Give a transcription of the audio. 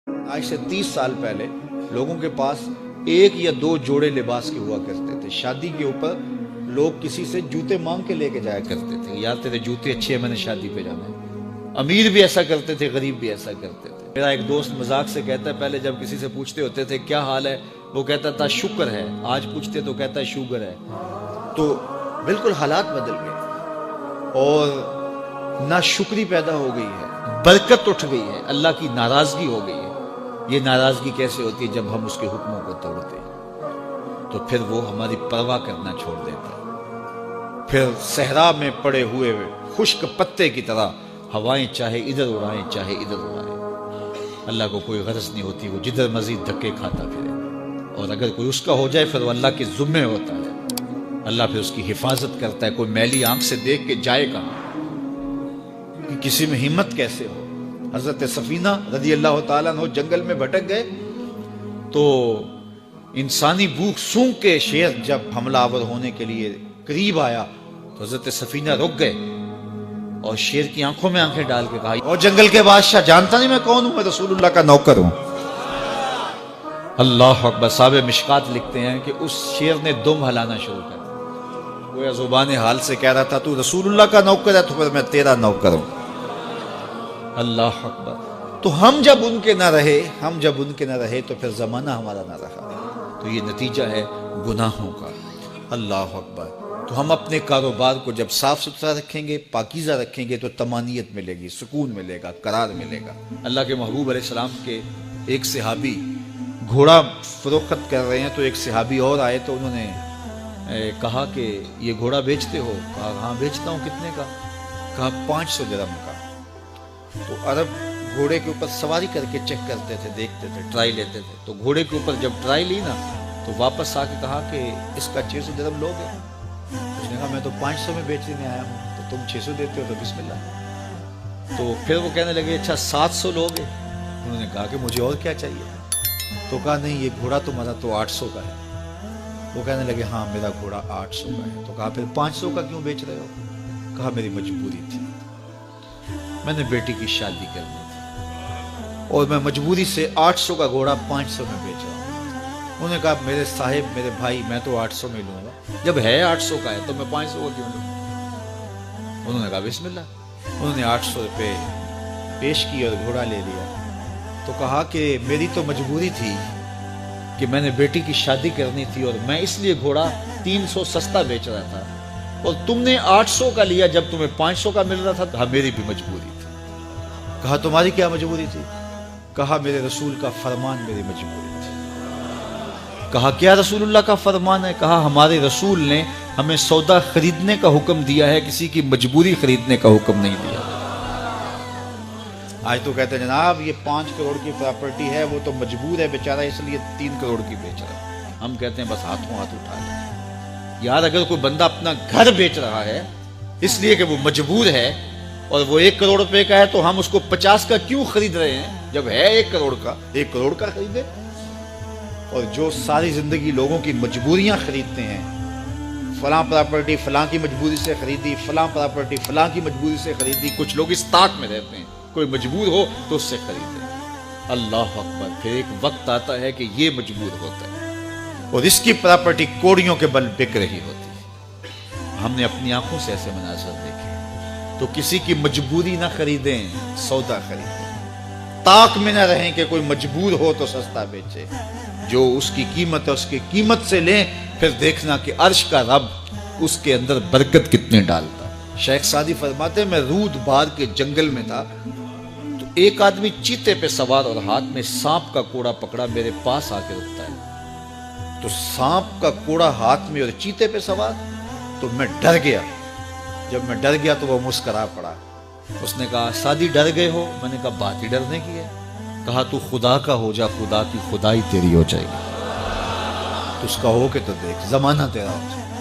آج سے 30 سال پہلے لوگوں کے پاس ایک یا دو جوڑے لباس کے ہوا کرتے تھے. شادی کے اوپر لوگ کسی سے جوتے مانگ کے لے کے جایا کرتے تھے, یار تیرے جوتے اچھے ہیں, میں نے شادی پہ جانا ہے. امیر بھی ایسا کرتے تھے, غریب بھی ایسا کرتے تھے. میرا ایک دوست مذاق سے کہتا ہے, پہلے جب کسی سے پوچھتے ہوتے تھے کیا حال ہے, وہ کہتا تھا شکر ہے. آج پوچھتے تو کہتا ہے شوگر ہے. تو بالکل حالات بدل گئے اور ناشکری پیدا ہو گئی ہے, برکت اٹھ گئی ہے, اللہ کی ناراضگی ہو گئی ہے. یہ ناراضگی کیسے ہوتی ہے؟ جب ہم اس کے حکموں کو توڑتے ہیں تو پھر وہ ہماری پرواہ کرنا چھوڑ دیتا ہے. پھر صحرا میں پڑے ہوئے خشک پتے کی طرح ہوائیں چاہے ادھر اڑائیں چاہے ادھر اڑائیں, اللہ کو کوئی غرض نہیں ہوتی, وہ جدھر مزید دھکے کھاتا پھرے. اور اگر کوئی اس کا ہو جائے پھر وہ اللہ کے ذمے ہوتا ہے, اللہ پھر اس کی حفاظت کرتا ہے. کوئی میلی آنکھ سے دیکھ کے جائے کہاں, کہ کسی میں ہمت کیسے ہو. حضرت سفینہ رضی اللہ تعالیٰ عنہ جنگل میں بھٹک گئے تو انسانی بھوک سونگ کے شیر جب حملہ آور ہونے کے لیے قریب آیا تو حضرت سفینہ رک گئے اور شیر کی آنکھوں میں آنکھیں ڈال کے کہا, اور جنگل کے بادشاہ جانتا نہیں میں کون ہوں, میں رسول اللہ کا نوکر ہوں. اللہ اکبر. صاحب مشکات لکھتے ہیں کہ اس شیر نے دم ہلانا شروع کر دیا, وہ زبان حال سے کہہ رہا تھا تو رسول اللہ کا نوکر ہے تو پھر میں تیرا نوکر ہوں. اللہ اکبر. تو ہم جب ان کے نہ رہے تو پھر زمانہ ہمارا نہ رہا, تو یہ نتیجہ ہے گناہوں کا. اللہ اکبر. تو ہم اپنے کاروبار کو جب صاف ستھرا رکھیں گے, پاکیزہ رکھیں گے, تو طمانیت ملے گی, سکون ملے گا, قرار ملے گا. اللہ کے محبوب علیہ السلام کے ایک صحابی گھوڑا فروخت کر رہے ہیں, تو ایک صحابی اور آئے تو انہوں نے کہا کہ یہ گھوڑا بیچتے ہو؟ کہا ہاں بیچتا ہوں. کتنے کا؟ کہا 500 درہم کا. تو عرب گھوڑے کے اوپر سواری کر کے چیک کرتے تھے, دیکھتے تھے, ٹرائی لیتے تھے. تو گھوڑے کے اوپر جب ٹرائی لی نا تو واپس آ کے کہا کہ اس کا 600 درہم لوگے؟ اس نے کہا میں تو 500 میں بیچنے آیا ہوں, تو تم 600 دیتے ہو تو بسم اللہ. تو پھر وہ کہنے لگے اچھا 700 لوگے؟ انہوں نے کہا کہ مجھے اور کیا چاہیے. تو کہا نہیں یہ گھوڑا تمہارا تو 800 کا ہے. وہ کہنے لگے ہاں میرا گھوڑا 800 کا ہے. تو کہا پھر 500 کا کیوں بیچ رہے ہو؟ کہا میری مجبوری تھی, میں نے بیٹی کی شادی کرنی تھی اور میں مجبوری سے 800 کا گھوڑا 500 میں بیچ رہا ہوں. انہوں نے کہا میرے صاحب, میرے بھائی, میں تو 800 میں لوں گا, جب ہے 800 کا ہے تو میں 500 کا کیوں لوں. انہوں نے کہا بسم اللہ. انہوں نے 800 روپے پیش کی اور گھوڑا لے لیا. تو کہا کہ میری تو مجبوری تھی کہ میں نے بیٹی کی شادی کرنی تھی اور میں اس لیے گھوڑا 300 سستا بیچ رہا تھا, اور تم نے 800 کا لیا جب تمہیں 500 کا مل رہا تھا. کہا میری بھی مجبوری تھی. کہا تمہاری کیا مجبوری تھی؟ کہا میرے رسول کا فرمان میری مجبوری تھی. کہا کیا رسول اللہ کا فرمان ہے؟ کہا ہمارے رسول نے ہمیں سودا خریدنے کا حکم دیا ہے, کسی کی مجبوری خریدنے کا حکم نہیں دیا. آج تو کہتے ہیں جناب یہ 5 کروڑ کی پراپرٹی ہے, وہ تو مجبور ہے بیچارہ اس لیے 3 کروڑ کی بیچ رہا ہے. ہم کہتے ہیں بس ہاتھوں ہاتھ اٹھا لیں. یار اگر کوئی بندہ اپنا گھر بیچ رہا ہے اس لیے کہ وہ مجبور ہے اور وہ 1 کروڑ روپے کا ہے, تو ہم اس کو 50 کا کیوں خرید رہے ہیں جب ہے 1 کروڑ کا؟ 1 کروڑ کا خریدے. اور جو ساری زندگی لوگوں کی مجبوریاں خریدتے ہیں, فلاں پراپرٹی فلاں کی مجبوری سے خریدی, فلاں پراپرٹی فلاں کی مجبوری سے خریدی. کچھ لوگ اس طاق میں رہتے ہیں کوئی مجبور ہو تو اس سے خریدے. اللہ اکبر. پھر ایک وقت آتا ہے کہ یہ مجبور ہوتا ہے اور اس کی پراپرٹی کوڑیوں کے بل بک رہی ہوتی ہے. ہم نے اپنی آنکھوں سے ایسے مناظر دیکھے. تو کسی کی مجبوری نہ خریدیں, سودا خریدیں. طاق میں نہ رہیں کہ کوئی مجبور ہو تو سستا بیچے. جو اس کی قیمت ہے اس کی قیمت سے لیں, پھر دیکھنا کہ عرش کا رب اس کے اندر برکت کتنے ڈالتا. شیخ سعدی فرماتے ہیں میں رود بار کے جنگل میں تھا تو ایک آدمی چیتے پہ سوار اور ہاتھ میں سانپ کا کوڑا پکڑا, میرے پاس آ کے رکتا ہے. تو سانپ کا کوڑا ہاتھ میں اور چیتے پہ سوار, تو میں ڈر گیا. جب میں ڈر گیا تو وہ مسکرا پڑا. اس نے کہا سعدی ڈر گئے ہو؟ میں نے کہا بات ہی ڈرنے کی ہے. کہا تو خدا کا ہو جا, خدا کی خدائی تیری ہو جائے گی. تو اس کا ہو کے تو دیکھ, زمانہ تیرا ہو جائے.